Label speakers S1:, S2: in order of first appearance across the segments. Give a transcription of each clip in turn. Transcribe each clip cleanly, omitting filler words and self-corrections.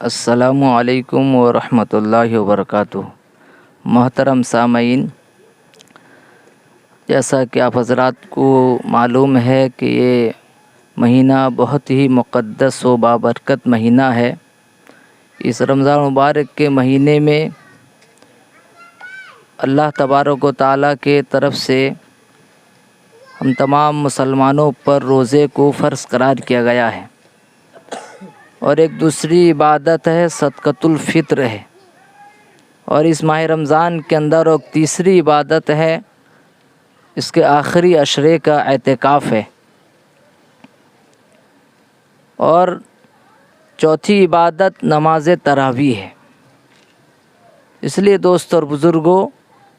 S1: अस्सलामु अलैकुम व रहमतुल्लाहि व बरकातुहू। मोहतरम सामईन, जैसा कि आप हज़रात को मालूम है कि ये महीना बहुत ही मुक़द्दस व बाबरकत महीना है। इस रमज़ान मुबारक के महीने में अल्लाह तबारक व तआला के तरफ से हम तमाम मुसलमानों पर रोज़े को फ़र्ज़ करार किया गया है। और एक दूसरी इबादत है सदक़तुल फ़ित्र है। और इस माह रमज़ान के अंदर एक तीसरी इबादत है, इसके आखिरी अशरे का एतिकाफ़ है। और चौथी इबादत नमाज तरावी है। इसलिए दोस्तों और बुज़ुर्गों,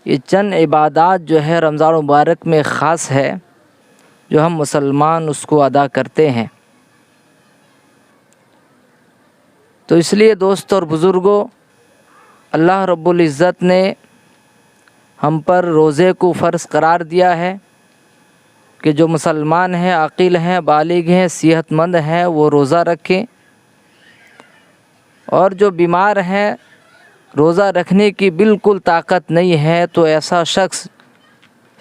S1: ये चंद इबादत जो है रमज़ान मुबारक में ख़ास है, जो हम मुसलमान उसको अदा करते हैं। तो इसलिए दोस्तों और बुज़ुर्गों, अल्लाह रब्बुल इज़्ज़त ने हम पर रोज़े को फ़र्ज़ करार दिया है कि जो मुसलमान हैं, आक़िल हैं, बालिग़ हैं, सेहतमंद हैं, वो रोज़ा रखें। और जो बीमार हैं, रोज़ा रखने की बिल्कुल ताकत नहीं है, तो ऐसा शख्स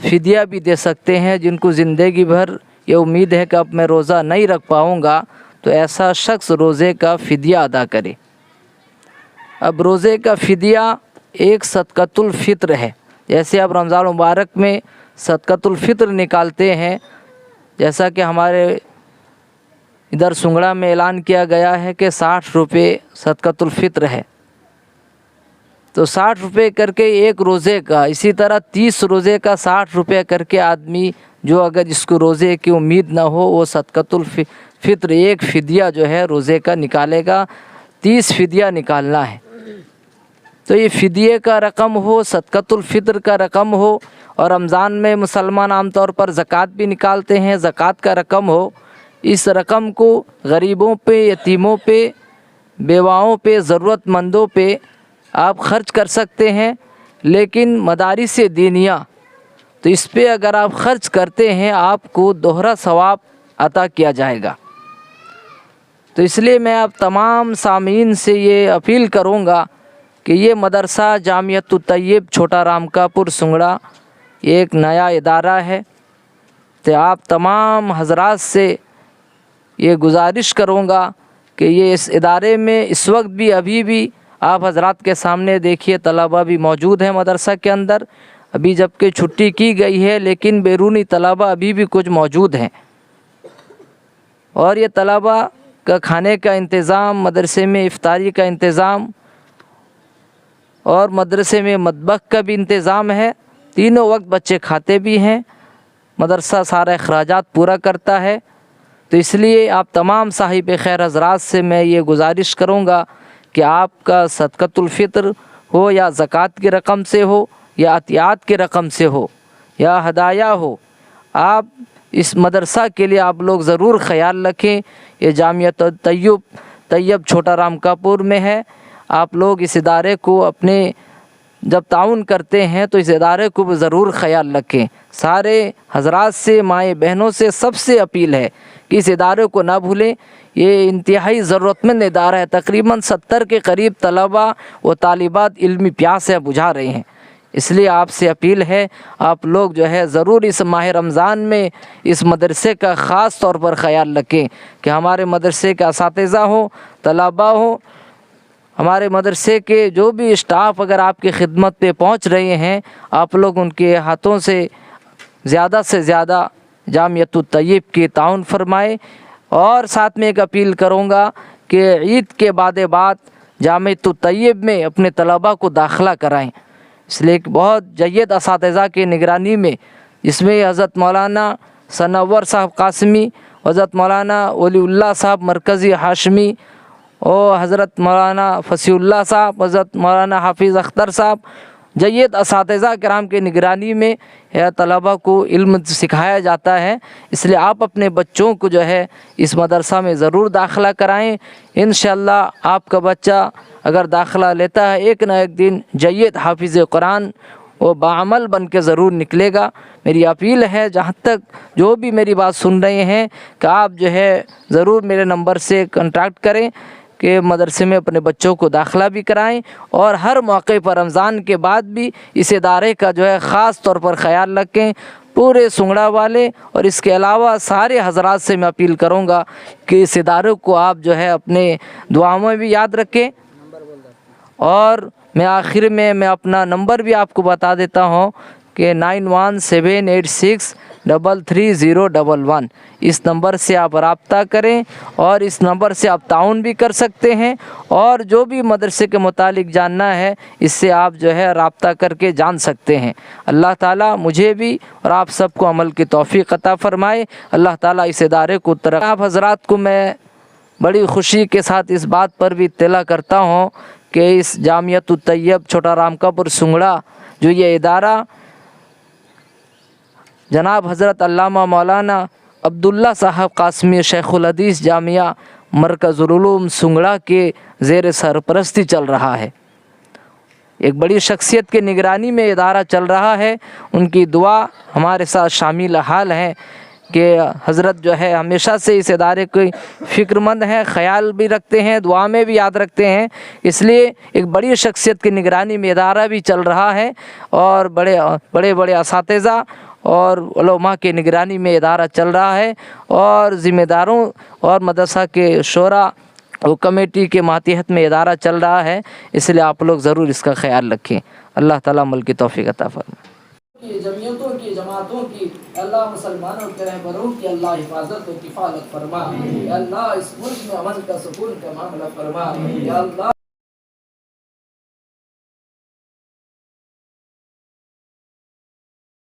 S1: फ़िदिया भी दे सकते हैं। जिनको ज़िंदगी भर ये उम्मीद है कि अब मैं रोज़ा नहीं रख पाऊँगा, तो ऐसा शख्स रोज़े का फ़िदिया अदा करे। अब रोज़े का फ़िदिया एक सदक़तुल फ़ित्र है। जैसे आप रमज़ान मुबारक में सदक़तुल फ़ित्र निकालते हैं, जैसा कि हमारे इधर सुंगड़ा में ऐलान किया गया है कि 60 रुपये सदक़तुल फ़ित्र है, तो 60 रुपये करके एक रोज़े का, इसी तरह 30 रोज़े का 60 रुपये करके आदमी जो अगर जिसको रोज़े की उम्मीद ना हो, वो सदक़तुल फ़ित्र एक फ़िदिया जो है रोज़े का निकालेगा। 30 फ़िदिया निकालना है। तो ये फ़िदिये का रकम हो, सदक़तुल फ़ित्र का रकम हो। और रमज़ान में मुसलमान आमतौर पर ज़कात भी निकालते हैं, ज़कात का रकम हो। इस रकम को गरीबों पे, यतीमों पे, बेवाओं पे, ज़रूरतमंदों पे आप ख़र्च कर सकते हैं। लेकिन मदारिस दीनिया, तो इस पे अगर आप ख़र्च करते हैं, आपको दोहरा सवाब अता किया जाएगा। तो इसलिए मैं आप तमाम सामीन से ये अपील करूँगा कि ये मदरसा जामियतुत तय्यब छोटा रामकापुर सुंगड़ा ये एक नया इदारा है। तो आप तमाम हज़रात से ये गुजारिश करूँगा कि ये इस इदारे में इस वक्त भी अभी भी आप हज़रात के सामने देखिए, तलबा भी मौजूद हैं मदरसा के अंदर। अभी जबकि छुट्टी की गई है, लेकिन बैरूनी तलबा अभी भी कुछ मौजूद हैं। और ये तलबा का खाने का इंतज़ाम, मदरसे में इफ्तारी का इंतज़ाम और मदरसे में मतबख का भी इंतज़ाम है। तीनों वक्त बच्चे खाते भी हैं। मदरसा सारा अखराजात पूरा करता है। तो इसलिए आप तमाम साहिब खैर हज़रात से मैं ये गुजारिश करूँगा कि आपका सदक़तुल फ़ित्र हो या ज़कात की रकम से हो या अतियात की रकम से हो या हदाया हो, आप इस मदरसा के लिए आप लोग ज़रूर ख़याल रखें। ये जामियतुत तय्यब छोटा रामकापुर में है। आप लोग इस इदारे को अपने जब ताउन करते हैं तो इस इदारे को भी ज़रूर ख़याल रखें। सारे हज़रात से, माएँ बहनों से, सबसे अपील है कि इस इदारे को ना भूलें। ये इंतहाई ज़रूरतमंद इदारा है। तकरीबन 70 के करीब तलबा व तालिबात इल्मी प्यास है बुझा रहे हैं। इसलिए आपसे अपील है, आप लोग जो है ज़रूर इस माह रमज़ान में इस मदरसे का ख़ास तौर पर ख़याल रखें कि हमारे मदरसे का असातिज़ा हो, तलबा हो, हमारे मदरसे के जो भी स्टाफ अगर आपकी खिदमत पे पहुंच रहे हैं, आप लोग उनके हाथों से ज़्यादा जामियतुत तय्यब की ताउन फरमाएँ। और साथ में एक अपील करूँगा कि ईद के बाद जामियतुत तय्यब में अपने तलबा को दाखिला कराएँ। इसलिए एक बहुत जय्यद असातिज़ा की निगरानी में, जिसमें हज़रत मौलाना सनव्वर साहब कासमी, हज़रत मौलाना वलीउल्लाह साहब मरकज़ी हाशमी और हज़रत मौलाना फसीउल्लाह साहब, हज़रत मौलाना हाफिज़ अख्तर साहब, जय्यद असातिज़ा किराम की निगरानी में यह तलबा को इल्म सिखाया जाता है। इसलिए आप अपने बच्चों को जो है इस मदरसा में ज़रूर दाखिला कराएँ। इंशाअल्लाह आपका बच्चा अगर दाखिला लेता है, एक ना एक दिन जय्यद हाफिज़ कुरान वो बाअमल बन के ज़रूर निकलेगा। मेरी अपील है, जहाँ तक जो भी मेरी बात सुन रहे हैं, कि आप जो है ज़रूर मेरे नंबर से कांटेक्ट करें کہ مدرسے میں اپنے بچوں کو داخلہ بھی کرائیں اور ہر موقع پر رمضان کے بعد بھی اس ادارے کا جو ہے خاص طور پر خیال رکھیں پورے سنگڑا والے، اور اس کے علاوہ سارے حضرات سے میں اپیل کروں گا کہ اس ادارے کو آپ جو ہے اپنے دعاؤں میں بھی یاد رکھیں۔ اور میں آخر میں اپنا نمبر بھی آپ کو بتا دیتا ہوں کہ 9178633011، اس نمبر سے آپ رابطہ کریں اور اس نمبر سے آپ تعاون بھی کر سکتے ہیں، اور جو بھی مدرسے کے متعلق جاننا ہے اس سے آپ جو ہے رابطہ کر کے جان سکتے ہیں۔ اللہ تعالیٰ مجھے بھی اور آپ سب کو عمل کی توفیق عطا فرمائے۔ اللہ تعالیٰ اس ادارے کو آپ حضرات کو میں بڑی خوشی کے ساتھ اس بات پر بھی اطلاع کرتا ہوں کہ اس جامعۃ الطیب چھوٹا رام کا پور سنگڑا جو یہ ادارہ جناب حضرت علامہ مولانا عبداللہ صاحب قاسمی شیخ الحدیث جامعہ مرکز العلوم سنگڑا کے زیر سرپرستی چل رہا ہے، ایک بڑی شخصیت کے نگرانی میں ادارہ چل رہا ہے۔ ان کی دعا ہمارے ساتھ شامل حال ہے کہ حضرت جو ہے ہمیشہ سے اس ادارے کی فکر مند ہیں، خیال بھی رکھتے ہیں، دعا میں بھی یاد رکھتے ہیں، اس لیے ایک بڑی شخصیت کی نگرانی میں ادارہ بھی چل رہا ہے، اور بڑے بڑے اساتذہ اور علماء کے نگرانی میں ادارہ چل رہا ہے، اور ذمہ داروں اور مدرسہ کے شورا اور کمیٹی کے ماتحت میں ادارہ چل رہا ہے، اس لیے آپ لوگ ضرور اس کا خیال رکھیں۔ اللہ تعالیٰ عمل کی توفیق عطا فرمائے۔
S2: جمعیتوں کی، جماعتوں کی، اللہ مسلمانوں کے رہبروں کی اللہ حفاظت و کفالت فرما، یا اللہ اس ملک میں امن کا سکون کا معاملہ فرما، یا اللہ